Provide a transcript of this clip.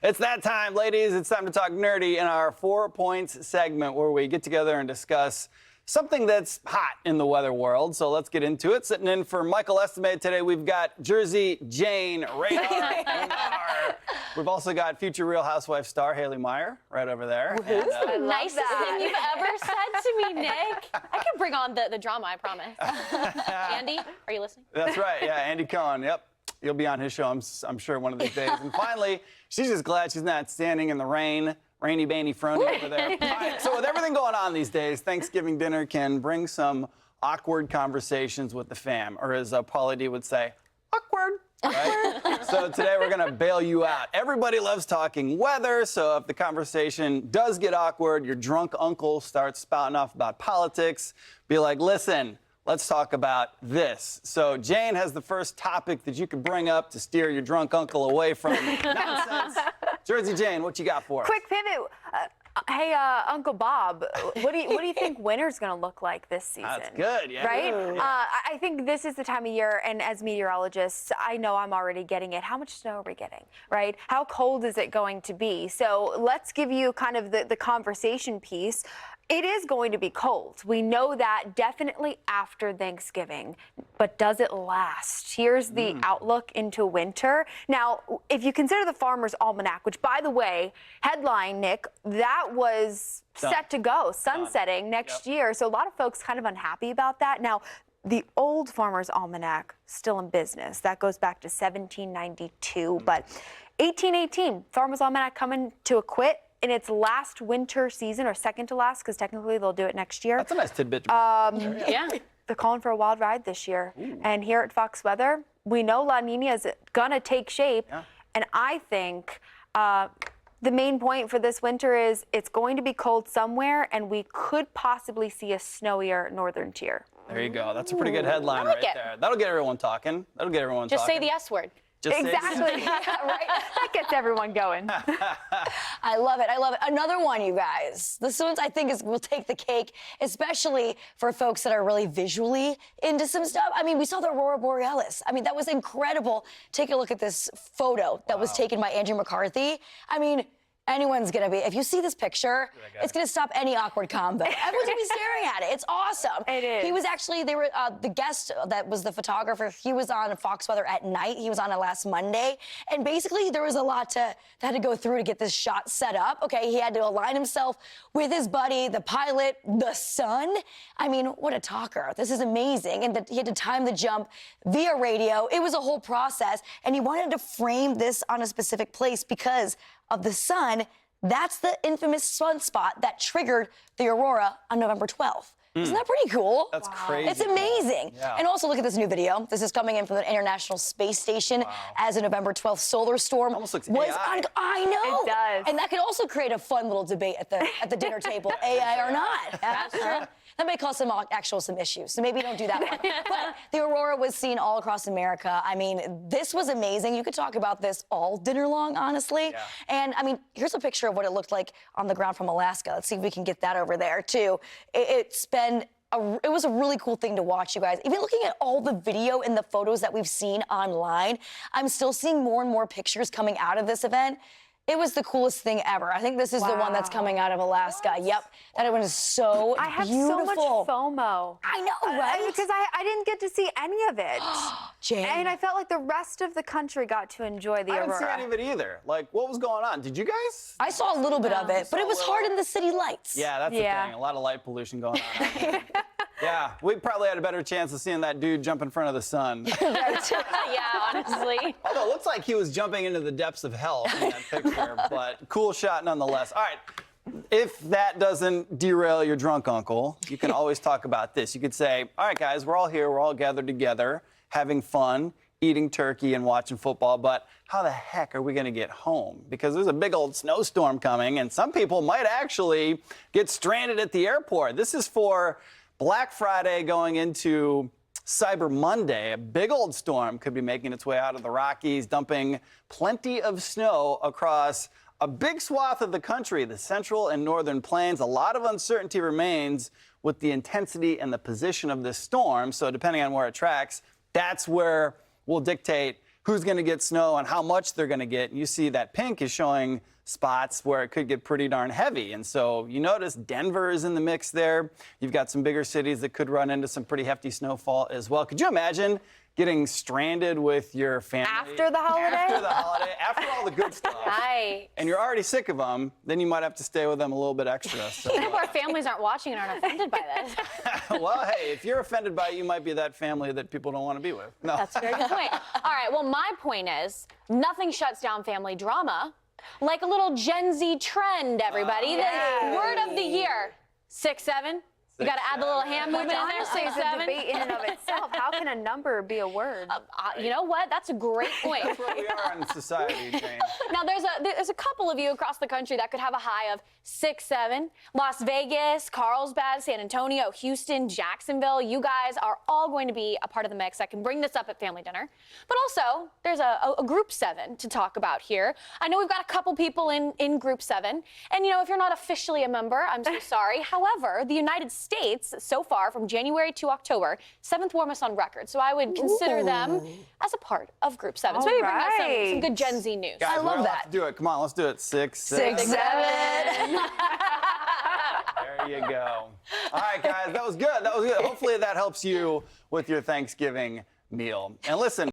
It's that time, ladies. It's time to talk nerdy in our 4 Points segment where we get together and discuss something that's hot in the weather world. So let's get into it. Sitting in for Michael Estimate today, we've got Jersey Jane Radar. We've also got future Real Housewife star Haley Meyer right over there. And, nicest thing you've ever said to me, Nick. I can bring on the drama, I promise. Andy, are you listening? That's right. Yeah, Andy Cohen. Yep. You'll be on his show, I'm sure, one of these days. And finally, she's just glad she's not standing in the rain. Rainy, bainy, frony over there. All right, so with everything going on these days, Thanksgiving dinner can bring some awkward conversations with the fam, or as Pauly D would say, awkward. Right? So today we're going to bail you out. Everybody loves talking weather, so if the conversation does get awkward, your drunk uncle starts spouting off about politics, be like, listen, let's talk about this. So Jane has the first topic that you can bring up to steer your drunk uncle away from nonsense. Jersey Jane, what you got for us? Quick pivot. Hey, Uncle Bob, what do you think winter's going to look like this season? That's good, yeah. Right? Yeah. I think this is the time of year, and as meteorologists, I know I'm already getting it. How much snow are we getting, right? How cold is it going to be? So let's give you kind of the conversation piece. It is going to be cold. We know that definitely after Thanksgiving, but does it last? Here's the outlook into winter. Now, if you consider the Farmer's Almanac, which, by the way, headline, Nick, that was set to go, sunsetting next year. So a lot of folks kind of unhappy about that. Now, the old Farmer's Almanac, still in business. That goes back to 1792. But 1818, Farmer's Almanac coming to a quit in its last winter season, or second to last, because technically they'll do it next year. That's a nice tidbit. Yeah. They're calling for a wild ride this year. And here at Fox Weather, we know La Nina is gonna take shape. Yeah. And I think the main point for this winter is it's going to be cold somewhere, and we could possibly see a snowier northern tier. There you go. That's a pretty good headline right there. That'll get everyone talking. That'll get everyone Just talking. say the S word. Just exactly. Yeah, right. That gets everyone going. I love it. I love it. Another one, you guys. This one I think will take the cake, especially for folks that are really visually into some stuff. I mean, we saw the Aurora Borealis. I mean, that was incredible. Take a look at this photo that was taken by Andrew McCarthy. I mean, anyone's gonna be, if you see this picture, it's gonna stop any awkward combo. Everyone's gonna be staring at it. It's awesome. It is. He was actually, they were, the guest that was the photographer, he was on Fox Weather at night. He was on it last Monday. And basically there was a lot that had to go through to get this shot set up. Okay, he had to align himself with his buddy, the pilot, the sun. I mean, what a talker. This is amazing. And he had to time the jump via radio. It was a whole process. And he wanted to frame this on a specific place because of the sun. That's the infamous sunspot that triggered the aurora on November 12th. Isn't that pretty cool? That's crazy. It's amazing. Yeah. And also look at this new video. This is coming in from the International Space Station as a November 12th solar storm. Almost looks was AI. I know. It does. And that could also create a fun little debate at the dinner table, AI or not. That's true. That may cause some issues, so maybe don't do that one. But the aurora was seen all across America. I mean, this was amazing. You could talk about this all dinner long, honestly. Yeah. And, I mean, here's a picture of what it looked like on the ground from Alaska. Let's see if we can get that over there, too. It was a really cool thing to watch, you guys. Even looking at all the video and the photos that we've seen online, I'm still seeing more and more pictures coming out of this event. It was the coolest thing ever. I think this is the one that's coming out Alaska. What? Yep. That one is so I have beautiful. so much FOMO. I know, right? Because I didn't get to see any of it. Jane. And I felt like the rest of the country got to enjoy the I aurora. didn't see any of it either. Like, what was going on? Did you guys? I saw a little bit of it, but it was hard in the city lights. Yeah, that's the thing. A lot of light pollution going on. Yeah, we probably had a better chance of seeing that dude jump in front of the sun. Yeah, honestly. Although it looks like he was jumping into the depths of hell in that picture, but cool shot nonetheless. All right, if that doesn't derail your drunk uncle, you can always talk about this. You could say, all right, guys, we're all here, we're all gathered together, having fun, eating turkey and watching football, but how the heck are we going to get home? Because there's a big old snowstorm coming, and some people might actually get stranded at the airport. This is for Black Friday going into Cyber Monday. A big old storm could be making its way out of the Rockies, dumping plenty of snow across a big swath of the country, the central and northern plains. A lot of uncertainty remains with the intensity and the position of this storm. So depending on where it tracks, that's where will dictate who's going to get snow and how much they're going to get. And you see that pink is showing spots where it could get pretty darn heavy. And so you notice Denver is in the mix there. You've got some bigger cities that could run into some pretty hefty snowfall as well. Could you imagine getting stranded with your family After the holiday? After the holiday, after all the good stuff. Right. And you're already sick of them, then you might have to stay with them a little bit extra. So, Even if our families aren't watching and aren't offended by this. well, hey, if you're offended by it, you might be that family that people don't want to be with. No. That's a very good point. All right, well, my point is nothing shuts down family drama like a little Gen Z trend, everybody. The word of the year, 6'7". You got to add the little hand movement in there, Honestly, it's a 6'7". debate in and of itself. How can a number be a word? You know what? That's a great point. That's where we are in society, Jane. Now, there's a couple of you across the country that could have a high of 6'7". Las Vegas, Carlsbad, San Antonio, Houston, Jacksonville. You guys are all going to be a part of the mix. I can bring this up at family dinner. But also, there's a group 7 to talk about here. I know we've got a couple people in group 7. And, you know, if you're not officially a member, I'm so sorry. However, the United States, so far, from January to October, 7th warmest on record. So I would consider them as a part of group 7. So maybe bring us some good Gen Z news. Guys, I love we all that. have to do it. Come on, let's do it. 6, 6, 7. There you go. All right, guys, that was good. That was good. Hopefully that helps you with your Thanksgiving meal. And listen.